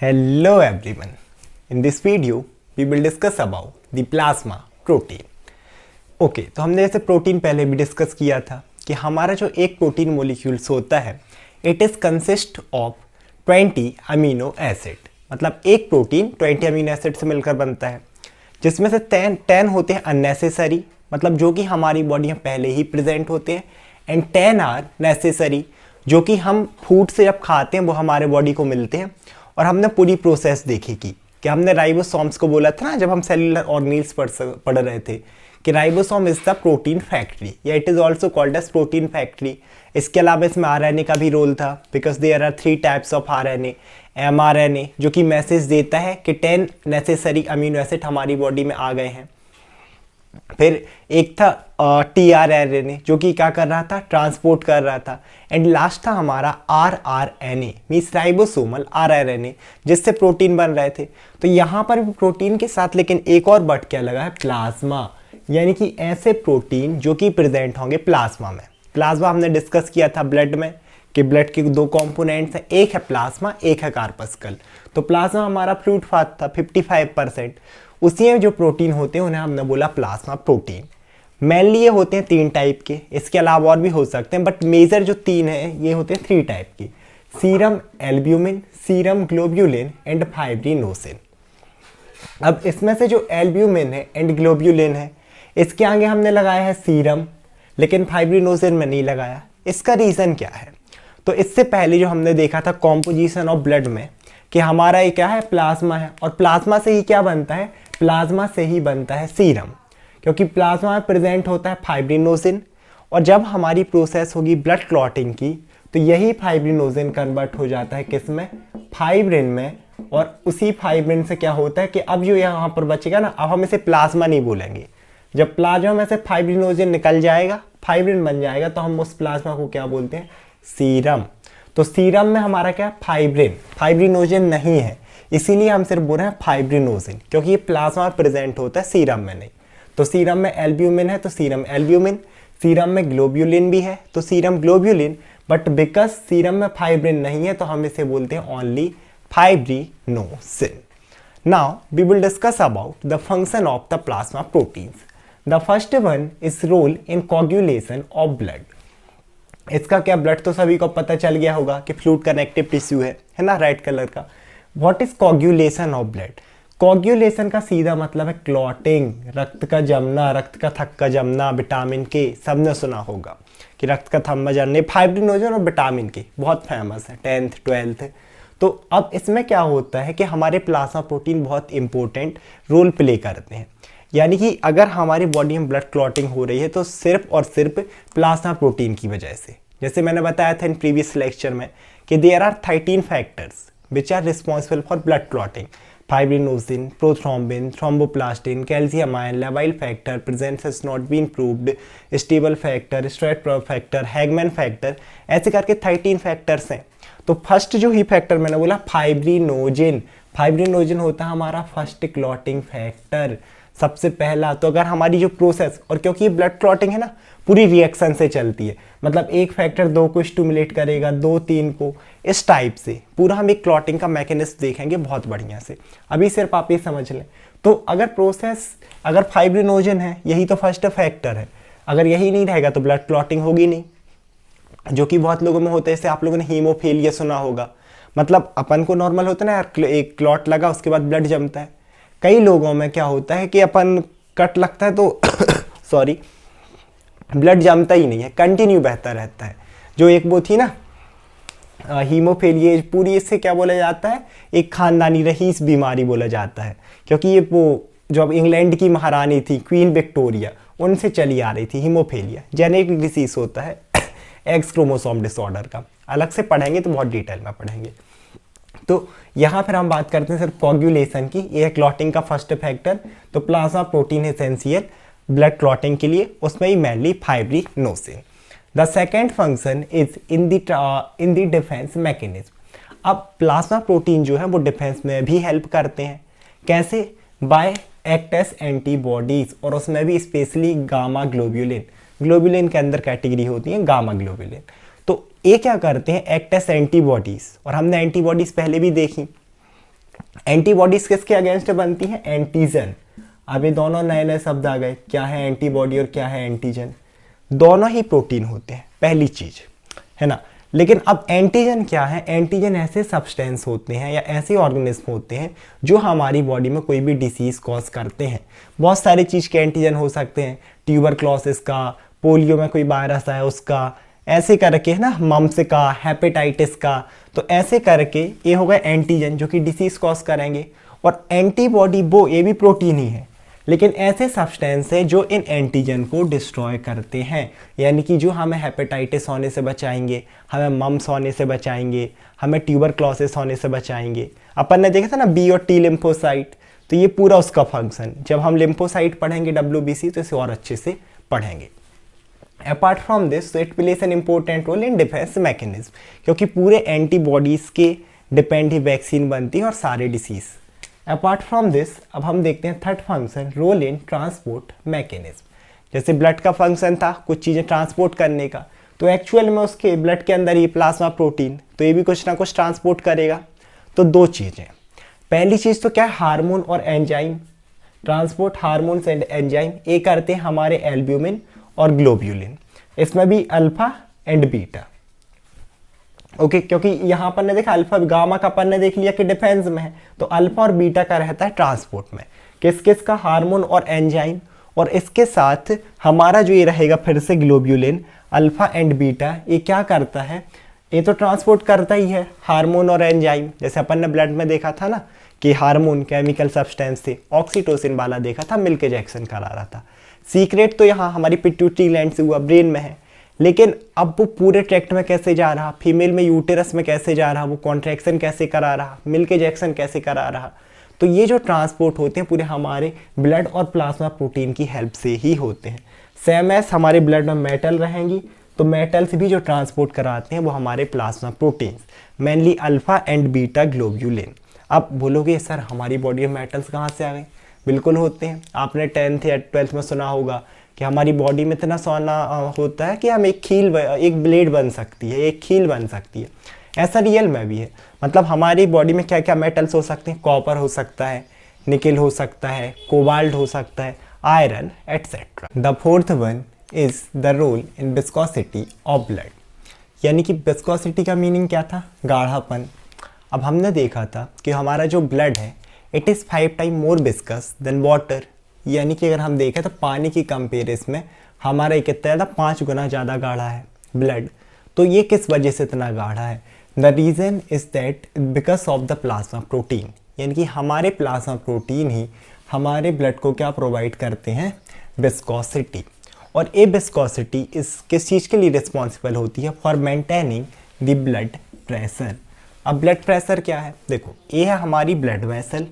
Hello everyone. In this video, we will discuss about the plasma protein. Okay तो हमने जैसे protein पहले भी डिस्कस किया था कि हमारा जो एक प्रोटीन मोलिक्यूल्स होता है it is consist of 20 amino acid. मतलब एक प्रोटीन 20 अमीनो एसिड से मिलकर बनता है, जिसमें से 10 होते हैं अननेसेसरी, मतलब जो कि हमारी बॉडी में पहले ही प्रेजेंट होते हैं, एंड 10 आर नेसेसरी, जो कि हम फूड से जब खाते हैं वो हमारे बॉडी को मिलते हैं। और हमने पूरी प्रोसेस देखी कि हमने राइबोसोम्स को बोला था ना जब हम सेलुलर ऑर्गेनेल्स पढ़ रहे थे कि ribosome is the protein factory, या it is also called as protein factory. इसके अलावा इसमें आरएनए का भी रोल था, because there are 3 types of RNA. MRNA जो कि मैसेज देता है कि 10 नेसेसरी अमीनो एसिड हमारी बॉडी में आ गए हैं। फिर एक था टीआरएनए जो कि क्या कर रहा था, ट्रांसपोर्ट कर रहा था। एंड लास्ट था हमारा आरआरएनए मींस राइबोसोमल आरआरएनए, जिससे प्रोटीन बन रहे थे। तो यहाँ पर भी प्रोटीन के साथ लेकिन एक और बट क्या लगा है, प्लाज्मा, यानी कि ऐसे प्रोटीन जो कि प्रेजेंट होंगे प्लाज्मा में। प्लाज्मा हमने डिस्कस किया था ब्लड में कि ब्लड के 2 कंपोनेंट्स हैं, एक है प्लाज्मा एक है कार्पस्कल। तो प्लाज्मा हमारा फ्लूइड फास्ट था 55%, उसी में जो प्रोटीन होते हैं उन्हें हमने बोला प्लाज्मा प्रोटीन। मेनली ये होते हैं 3 टाइप के, इसके अलावा और भी हो सकते हैं, बट मेजर जो 3 हैं ये होते हैं 3 टाइप के, serum albumin, serum globulin and fibrinogen. अब इसमें से जो एल्ब्यूमिन है एंड ग्लोब्यूलिन है इसके आगे हमने लगाया है सीरम, लेकिन फाइब्रिनोसिन में नहीं लगाया। इसका रीज़न क्या है? तो इससे पहले जो हमने देखा था कॉम्पोजिशन ऑफ ब्लड में कि हमारा ये क्या है, प्लाज्मा है, और प्लाज्मा से ही क्या बनता है, प्लाज्मा से ही बनता है सीरम, क्योंकि प्लाज्मा में प्रेजेंट होता है फाइब्रिनोसिन। और जब हमारी प्रोसेस होगी ब्लड क्लॉटिंग की तो यही फाइब्रिनोसिन कन्वर्ट हो जाता है किस में, फाइब्रिन में। और उसी फाइब्रिन से क्या होता है कि अब जो यहाँ पर बचेगा ना, अब हम इसे प्लाज्मा नहीं बोलेंगे। जब प्लाज्मा में से फाइब्रिनोसिन निकल जाएगा, फाइब्रिन बन जाएगा, तो हम उस प्लाज्मा को क्या बोलते हैं, सीरम। तो सीरम में हमारा क्या है, फाइब्रिन, फाइब्रिनोसिन नहीं है, इसीलिए हम सिर्फ बोल रहे हैं फाइब्रिनोसिन, क्योंकि ये प्लाज्मा प्रेजेंट होता है सीरम में नहीं। तो सीरम में एल्ब्यूमिन है तो सीरम एल्ब्यूमिन, सीरम में ग्लोब्यूलिन भी है तो serum globulin, but because serum में फाइब्रिन नहीं है तो हम इसे बोलते हैं only fibrinogen. Now we will discuss about the function of the plasma proteins. The first one is role in coagulation of blood. इसका क्या, ब्लड तो सभी को पता चल गया होगा कि फ्लूइड कनेक्टिव टिश्यू है ना, रेड कलर का। What is coagulation of blood? Coagulation का सीधा मतलब है क्लॉटिंग, रक्त का जमना, रक्त का थक्का जमना। विटामिन के सबने सुना होगा कि रक्त का थम्मा जमने, फाइब्रिनोजन और विटामिन के बहुत फेमस है 10th 12th। तो अब इसमें क्या होता है कि हमारे प्लाज्मा प्रोटीन बहुत इंपॉर्टेंट रोल प्ले करते हैं, यानी कि अगर हमारी बॉडी में ब्लड क्लॉटिंग हो रही है तो सिर्फ और सिर्फ प्लाज्मा प्रोटीन की वजह से। जैसे मैंने बताया था इन प्रीवियस लेक्चर में कि there are 13 factors which are responsible for blood clotting, fibrinogen, prothrombin, thromboplastin, calcium ion, लेवाइल factor, presence has not been proved, stable factor, Stuart factor, Hageman factor, ऐसे करके 13 फैक्टर्स हैं। तो फर्स्ट जो ही factor मैंने बोला फाइब्रिनोजिन, फाइब्रिनोजिन होता है हमारा फर्स्ट क्लॉटिंग फैक्टर, सबसे पहला। तो अगर हमारी जो प्रोसेस, और क्योंकि ये ब्लड क्लॉटिंग है ना पूरी रिएक्शन से चलती है, मतलब एक फैक्टर 2 को स्टिमुलेट करेगा, 2 3 को, इस टाइप से पूरा हम एक क्लॉटिंग का मैकेनिज्म देखेंगे बहुत बढ़िया से। अभी सिर्फ आप ये समझ लें। तो अगर प्रोसेस, अगर फाइब्रिनोजन है यही तो फर्स्ट फैक्टर है, अगर यही नहीं रहेगा तो ब्लड क्लॉटिंग होगी नहीं, जो कि बहुत लोगों में होता है। जैसे आप लोगों ने हीमोफीलिया सुना होगा, मतलब अपन को नॉर्मल होता है ना यार, एक क्लॉट लगा उसके बाद ब्लड जमता है। कई लोगों में क्या होता है कि अपन कट लगता है तो सॉरी ब्लड जमता ही नहीं है, कंटिन्यू बहता रहता है। जो एक वो थी ना हीमोफीलिया, पूरी इससे क्या बोला जाता है, एक खानदानी रईस बीमारी बोला जाता है, क्योंकि ये वो जो अब इंग्लैंड की महारानी थी क्वीन विक्टोरिया, उनसे चली आ रही थी हीमोफीलिया। जेनेटिक डिसीज होता है एक्स क्रोमोसोम डिसऑर्डर का, अलग से पढ़ेंगे तो बहुत डिटेल में पढ़ेंगे। तो यहाँ फिर हम बात करते हैं सिर्फ कोagulation की, ये क्लॉटिंग का फर्स्ट फैक्टर। तो plasma protein essential blood clotting के लिए, उसमें ही mainly fibrinogen. The second function is in the defence mechanism. अब प्लाज्मा प्रोटीन जो है वो डिफेंस में भी हेल्प करते हैं। कैसे? बाय एक्ट एज एंटीबॉडीज, और उसमें भी स्पेशली गामा ग्लोब्यूलिन। ग्लोब्यूलिन के अंदर कैटेगरी होती है गामा ग्लोब्यूलिन। तो ये क्या करते हैं, एक्ट एज एंटीबॉडीज, और हमने एंटीबॉडीज पहले भी देखी एंटीबॉडीज किसके अगेंस्ट बनती हैं? एंटीजन। अब ये दोनों नए नए शब्द आ गए, क्या है एंटीबॉडी और क्या है एंटीजन। दोनों ही प्रोटीन होते हैं, पहली चीज है ना। लेकिन अब एंटीजन क्या है? एंटीजन ऐसे सब्सटेंस होते हैं या ऐसे ऑर्गेनिज्म होते हैं जो हमारी बॉडी में कोई भी डिसीज कॉज करते हैं। बहुत सारी चीज के एंटीजन हो सकते हैं, ट्यूबरक्लोसिस का, पोलियो में कोई वायरस है उसका, ऐसे करके है ना, मम्स का, हेपेटाइटिस का। तो ऐसे करके ये होगा एंटीजन जो कि डिसीज कॉज करेंगे। और एंटीबॉडी वो ये भी प्रोटीन ही है, लेकिन ऐसे सब्सटेंस है जो इन एंटीजन को डिस्ट्रॉय करते हैं, यानी कि जो हमें हेपेटाइटिस होने से बचाएंगे, हमें मम्स होने से बचाएंगे, हमें ट्यूबरक्लोसिस होने से बचाएंगे। अपन ने देखा था ना बी और टी लिम्फोसाइट, तो ये पूरा उसका फंक्शन। जब हम लिम्फोसाइट पढ़ेंगे WBC तो इसे और अच्छे से पढ़ेंगे। Apart from this it plays an important role in defence mechanism, क्योंकि पूरे एंटीबॉडीज के डिपेंड ही वैक्सीन बनती है और सारे डिसीज। अपार्ट फ्रॉम दिस अब हम देखते हैं third function, role in transport mechanism. जैसे ब्लड का फंक्शन था कुछ चीज़ें ट्रांसपोर्ट करने का, तो एक्चुअल में उसके ब्लड के अंदर ये प्लाज्मा प्रोटीन, तो ये भी कुछ ना कुछ ट्रांसपोर्ट करेगा। तो दो चीज़ें, पहली चीज़ तो क्या है, हार्मोन और enzyme. Transport hormones and enzyme ये करते हैं हमारे एल्ब्यूमिन और ग्लोब्यूलिन, इसमें भी अल्फा एंड बीटा। ओके क्योंकि यहाँ पर ने देखा अल्फा गामा का अपन ने देख लिया कि डिफेंस में है, तो अल्फा और बीटा का रहता है ट्रांसपोर्ट में। किस किस का? हार्मोन और एंजाइम। और इसके साथ हमारा जो ये रहेगा फिर से ग्लोब्यूलिन, अल्फा एंड बीटा, ये क्या करता है? ये तो ट्रांसपोर्ट करता ही है हार्मोन और एंजाइम। जैसे अपन ने ब्लड में देखा था ना कि हार्मोन केमिकल सब्सटेंस थे, ऑक्सीटोसिन वाला देखा था, मिल्क जैक्सन करा रहा था। सीक्रेट तो यहाँ हमारी पिट्यूटरी ग्लैंड से हुआ, ब्रेन में है, लेकिन अब वो पूरे ट्रैक्ट में कैसे जा रहा, फीमेल में यूटेरस में कैसे जा रहा, वो कॉन्ट्रैक्शन कैसे करा रहा, मिल्क जैक्सन कैसे करा रहा। तो ये जो ट्रांसपोर्ट होते हैं पूरे हमारे ब्लड और प्लाज्मा प्रोटीन की हेल्प से ही होते हैं। सेम एस हमारे ब्लड में मेटल रहेंगी, तो मेटल्स भी जो ट्रांसपोर्ट कराते हैं वो हमारे plasma proteins, mainly alpha and beta globulin. अब बोलोगे सर हमारी बॉडी में मेटल्स कहाँ से आ गए? बिल्कुल होते हैं। आपने 10th या 12th में सुना होगा कि हमारी बॉडी में इतना सोना होता है कि हम एक ब्लेड बन सकती है, एक खील बन सकती है। ऐसा रियल में भी है। मतलब हमारी बॉडी में क्या क्या मेटल्स हो सकते हैं? कॉपर हो सकता है, निकल हो सकता है, कोबाल्ट हो सकता है, iron etcetera. The fourth one is the role in viscosity of blood, यानी कि विस्कोसिटी का मीनिंग क्या था? गाढ़ापन। अब हमने देखा था कि हमारा जो ब्लड है it is 5 time more viscous than water, यानी कि अगर हम देखें तो पानी की कंपेरिजन में हमारा कितना ज़्यादा 5 गुना ज़्यादा गाढ़ा है ब्लड। तो ये किस वजह से इतना गाढ़ा है? The reason is that because of the plasma protein, यानी कि हमारे प्लाज्मा प्रोटीन ही हमारे ब्लड को क्या प्रोवाइड करते हैं? विस्कोसिटी। और ये विस्कोसिटी इस किस चीज़ के लिए रिस्पॉन्सिबल होती है? For maintaining the blood pressure. अब ब्लड प्रेशर क्या है? देखो ये है हमारी ब्लड वेसल,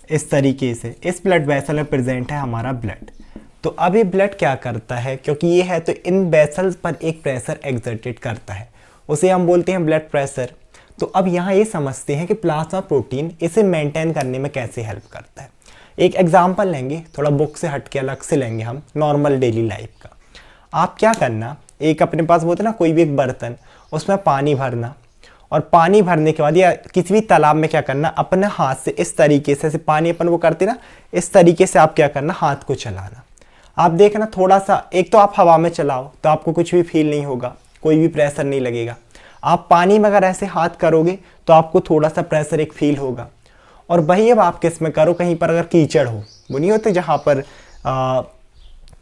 इस तरीके से इस ब्लड वेसल में प्रेजेंट है हमारा ब्लड। तो अब ये ब्लड क्या करता है? क्योंकि ये है तो इन वेसल्स पर एक प्रेशर एक्सर्टेड करता है, उसे हम बोलते हैं ब्लड प्रेशर। तो अब यहाँ ये समझते हैं कि प्लाज्मा प्रोटीन इसे मेंटेन करने में कैसे हेल्प करता है। एक एग्जांपल लेंगे, थोड़ा बुक से हट के अलग से लेंगे हम, नॉर्मल डेली लाइफ का। आप क्या करना, एक अपने पास बोलते ना कोई भी एक बर्तन, उसमें पानी भरना, और पानी भरने के बाद या किसी भी तालाब में क्या करना, अपने हाथ से इस तरीके से पानी अपन वो करते ना, इस तरीके से आप क्या करना, हाथ को चलाना। आप देखना थोड़ा सा, एक तो आप हवा में चलाओ तो आपको कुछ भी फील नहीं होगा, कोई भी प्रेशर नहीं लगेगा। आप पानी में अगर ऐसे हाथ करोगे तो आपको थोड़ा सा प्रेशर एक फील होगा। और वही अब आप किस में करो, कहीं पर अगर कीचड़ हो, वो नहीं होते जहाँ पर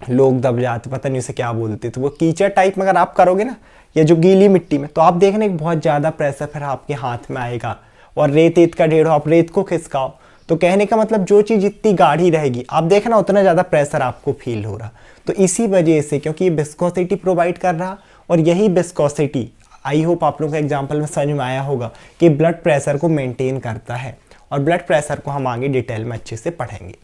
लोग दब जाते, पता नहीं उसे क्या बोलते, तो वो कीचड़ टाइप में अगर आप करोगे ना, या जो गीली मिट्टी में, तो आप देखने बहुत ज़्यादा प्रेशर फिर आपके हाथ में आएगा। और रेत का ढेर हो, आप रेत को खिसकाओ, तो कहने का मतलब जो चीज़ जितनी गाढ़ी रहेगी आप देखना उतना ज़्यादा प्रेशर आपको फील हो रहा। तो इसी वजह से, क्योंकि ये विस्कोसिटी प्रोवाइड कर रहा, और यही विस्कोसिटी, आई होप आप लोगों को एग्जाम्पल में समझ में आया होगा कि ब्लड प्रेशर को मेंटेन करता है। और ब्लड प्रेशर को हम आगे डिटेल में अच्छे से पढ़ेंगे।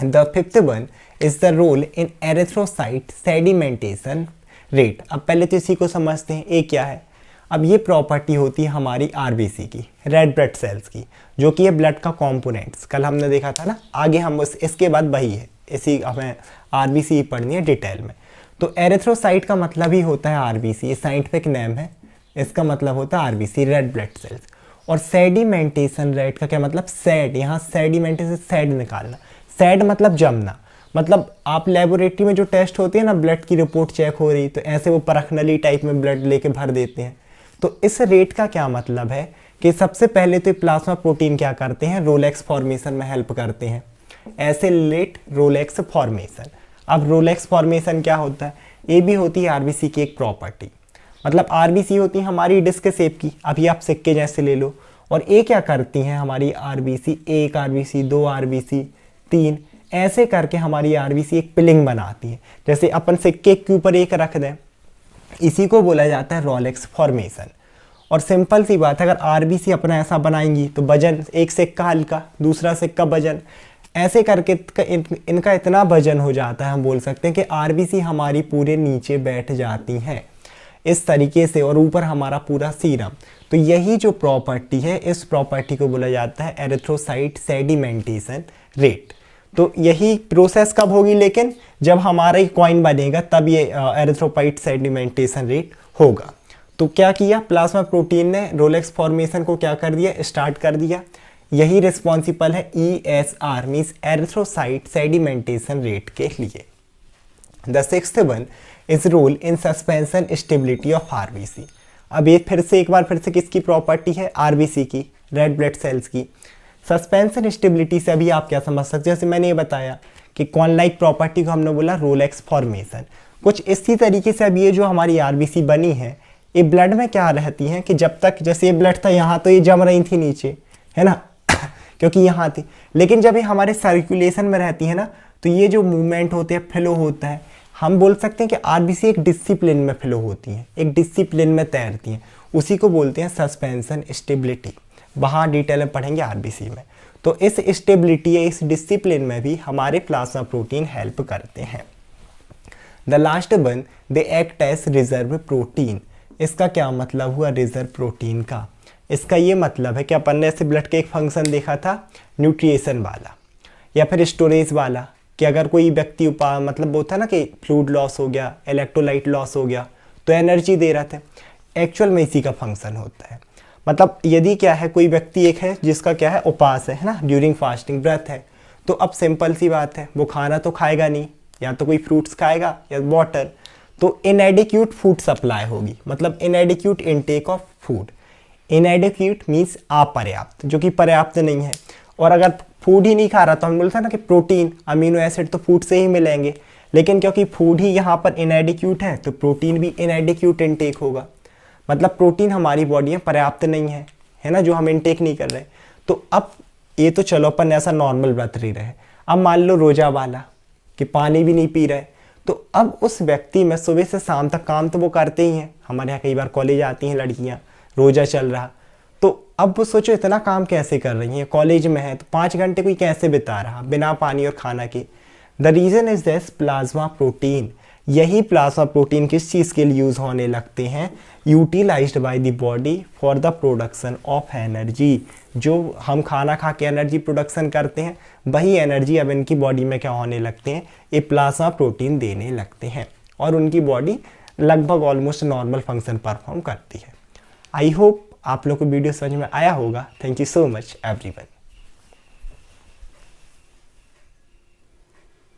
The fifth one is the role in erythrocyte sedimentation rate. अब पहले तो इसी को समझते हैं, ये क्या है। अब ये प्रॉपर्टी होती है हमारी आरबीसी की, रेड ब्लड सेल्स की, जो कि ये ब्लड का कंपोनेंट्स कल हमने देखा था ना। आगे हम इसके बाद वही है, इसी हमें आरबीसी पढ़नी है डिटेल में। तो एरिथ्रोसाइट का मतलब ही होता है आरबीसी, ये साइंटिफिक नेम है, इसका मतलब होता है आरबीसी, रेड ब्लड सेल्स। और सेडिमेंटेशन रेट का क्या मतलब, सेड, यहाँ सेडिमेंटेशन सेड निकालना, सेड मतलब जमना, मतलब आप लेबोरेटरी में जो टेस्ट होते हैं ना, ब्लड की रिपोर्ट चेक हो रही, तो ऐसे वो परखनली टाइप में ब्लड लेके भर देते हैं। तो इस रेट का क्या मतलब है कि सबसे पहले तो प्लाज्मा प्रोटीन क्या करते हैं, रोलेक्स फॉर्मेशन में हेल्प करते हैं, एसिलेट रोलेक्स फॉर्मेशन। अब रोलेक्स फॉर्मेशन क्या होता है, ये भी होती है आरबीसी की एक प्रॉपर्टी। मतलब आरबीसी होती है हमारी डिस्क शेप की, अभी आप सिक्के जैसे ले लो, और ये क्या करती हैं हमारी आरबीसी, एक आरबीसी, दो आरबीसी, तीन, ऐसे करके हमारी आरबीसी एक पिलिंग बनाती है। जैसे अपन सिक्के के ऊपर एक रख दें, इसी को बोला जाता है रोलेक्स फॉर्मेशन। और सिंपल सी बात है, अगर आरबीसी अपना ऐसा बनाएंगी तो वजन, एक सिक्का हल्का, दूसरा सिक्का वजन, ऐसे करके इनका इतना वजन हो जाता है, हम बोल सकते हैं कि आरबीसी हमारी पूरे नीचे बैठ जाती हैं इस तरीके से, और ऊपर हमारा पूरा सीरम। तो यही जो प्रॉपर्टी है, इस प्रॉपर्टी को बोला जाता है एरिथ्रोसाइट सेडिमेंटेशन रेट। तो यही प्रोसेस कब होगी, लेकिन जब हमारा ही कॉइन बनेगा तब ये एरिथ्रोसाइट सेडिमेंटेशन रेट होगा। तो क्या किया, प्लाज्मा प्रोटीन ने रोलेक्स फॉर्मेशन को क्या कर दिया, स्टार्ट कर दिया। यही रिस्पॉन्सिबल है ESR means erythrocyte sedimentation rate के लिए। The sixth one is role in suspension stability of RBC. अब ये फिर से एक बार फिर से किसकी प्रॉपर्टी है, आरबीसी की, रेड ब्लड सेल्स की। सस्पेंशन स्टेबिलिटी से अभी आप क्या समझ सकते हो, जैसे मैंने ये बताया कि कॉन लाइक प्रॉपर्टी को हमने बोला रोलेक्स फॉर्मेशन, कुछ इसी तरीके से अब ये जो हमारी आरबीसी बनी है, ये ब्लड में क्या रहती हैं कि जब तक, जैसे ये ब्लड था यहाँ तो ये जम रही थी नीचे, है ना क्योंकि यहाँ थी, लेकिन जब ये हमारे सर्कुलेशन में रहती है ना, तो ये जो मूवमेंट होते हैं, फ्लो होता है, हम बोल सकते हैं कि आरबीसी एक डिसिप्लिन में फ्लो होती हैं, एक डिसिप्लिन में तैरती हैं, उसी को बोलते हैं सस्पेंशन स्टेबिलिटी। वहाँ डिटेल में पढ़ेंगे आरबीसी में। तो इस स्टेबिलिटी या इस डिसिप्लिन में भी हमारे प्लाज्मा प्रोटीन हेल्प करते हैं। The last one, they act as reserve protein. इसका क्या मतलब हुआ, रिजर्व प्रोटीन का, इसका ये मतलब है कि अपन ने ऐसे ब्लड के एक फंक्शन देखा था न्यूट्रिएशन वाला या फिर स्टोरेज वाला, कि अगर कोई व्यक्ति मतलब होता है ना कि फ्लूइड लॉस हो गया, इलेक्ट्रोलाइट लॉस हो गया, तो एनर्जी दे रहा था, एक्चुअल में इसी का फंक्शन होता है। मतलब यदि क्या है, कोई व्यक्ति एक है जिसका क्या है, उपवास है ना, ड्यूरिंग फास्टिंग व्रत है, तो अब सिंपल सी बात है, वो खाना तो खाएगा नहीं, या तो कोई फ्रूट्स खाएगा या वाटर, तो इनएडिक्यूट फूड सप्लाई होगी, मतलब inadequate intake of food. Inadequate means अपर्याप्त, जो कि पर्याप्त नहीं है। और अगर फूड ही नहीं खा रहा, तो हम बोलते हैं ना कि प्रोटीन, अमीनो एसिड तो फूड से ही मिलेंगे, लेकिन क्योंकि फूड ही यहाँ पर इनएडिक्यूट है, तो प्रोटीन भी इनएडिक्यूट इनटेक होगा। मतलब प्रोटीन हमारी बॉडी में पर्याप्त नहीं है ना, जो हम इनटेक नहीं कर रहे। तो अब ये तो चलो अपन ऐसा नॉर्मल व्रत रह रहे, अब मान लो रोजा वाला कि पानी भी नहीं पी रहे, तो अब उस व्यक्ति में सुबह से शाम तक काम तो वो करते ही हैं, हमारे यहाँ कई बार कॉलेज आती हैं लड़कियाँ, रोजा चल रहा, तो अब वो सोचो इतना काम कैसे कर रही हैं, कॉलेज में है तो 5 घंटे कोई कैसे बिता रहा बिना पानी और खाना के। The reason is this plasma protein. यही प्लाज्मा प्रोटीन किस चीज़ के लिए यूज़ होने लगते हैं, utilized by the body for the production of energy. जो हम खाना खा के एनर्जी प्रोडक्शन करते हैं, वही एनर्जी अब इनकी बॉडी में क्या होने लगते हैं, ये प्लाज्मा प्रोटीन देने लगते हैं, और उनकी बॉडी लगभग ऑलमोस्ट नॉर्मल फंक्शन परफॉर्म करती है। आई होप आप लोग को वीडियो समझ में आया होगा। Thank you so much everyone.